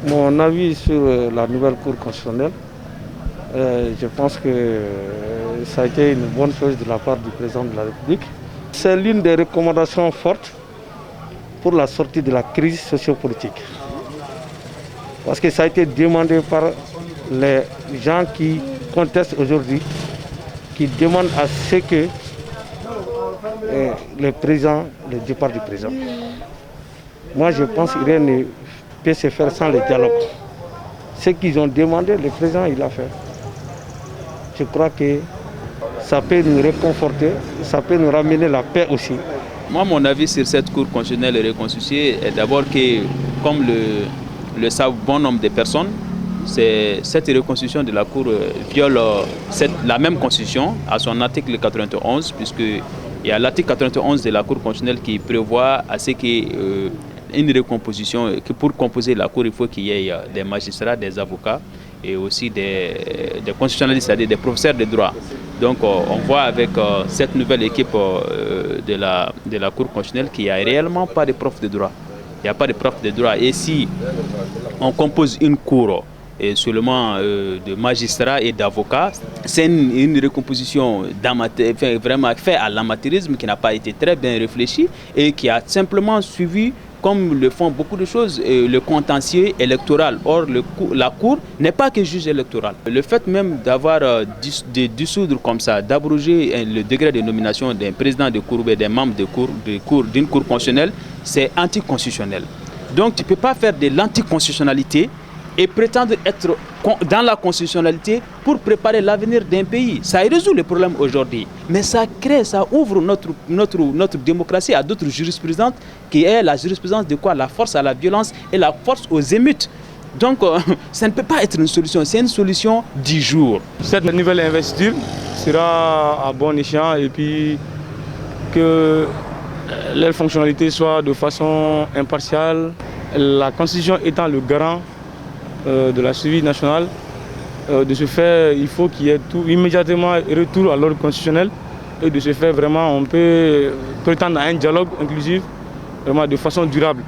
Mon avis sur la nouvelle Cour constitutionnelle, je pense que ça a été une bonne chose de la part du président de la République. C'est l'une des recommandations fortes pour la sortie de la crise sociopolitique. Parce que ça a été demandé par les gens qui contestent aujourd'hui, qui demandent à ce que le départ du président. Moi, je pense que rien ne peut se faire sans le dialogue. Ce qu'ils ont demandé, le président, il a fait. Je crois que ça peut nous réconforter, ça peut nous ramener la paix aussi. Moi, mon avis sur cette Cour constitutionnelle reconstituée est d'abord que, comme le savent bon nombre de personnes, cette reconstitution de la Cour viole la même Constitution à son article 91, puisqu'il y a l'article 91 de la Cour constitutionnelle qui prévoit à ce que une recomposition, que pour composer la Cour, il faut qu'il y ait des magistrats, des avocats et aussi des constitutionnalistes, c'est-à-dire des professeurs de droit. Donc on voit avec cette nouvelle équipe de la Cour constitutionnelle qu'il n'y a réellement pas de profs de droit. Il n'y a pas de profs de droit. Et si on compose une Cour seulement de magistrats et d'avocats, c'est une recomposition vraiment faite à l'amateurisme qui n'a pas été très bien réfléchie et qui a simplement suivi, comme le font beaucoup de choses, le contentieux électoral. Or, la Cour n'est pas que juge électoral. Le fait même d'avoir de dissoudre comme ça, d'abroger le degré de nomination d'un président de Cour ou des membres d'une Cour constitutionnelle, c'est anticonstitutionnel. Donc, tu ne peux pas faire de l'anticonstitutionnalité et prétendre être dans la constitutionnalité pour préparer l'avenir d'un pays. Ça résout le problème aujourd'hui, mais ça ouvre notre démocratie à d'autres jurisprudences, qui est la jurisprudence de quoi? La force à la violence et la force aux émeutes. Donc ça ne peut pas être une solution, c'est une solution du jour. Cette nouvelle investiture sera à bon escient et puis que les fonctionnalités soient de façon impartiale. La Constitution étant le garant de la survie nationale, de ce fait, il faut qu'il y ait immédiatement retour à l'ordre constitutionnel et de ce fait, vraiment, on peut prétendre à un dialogue inclusif vraiment de façon durable.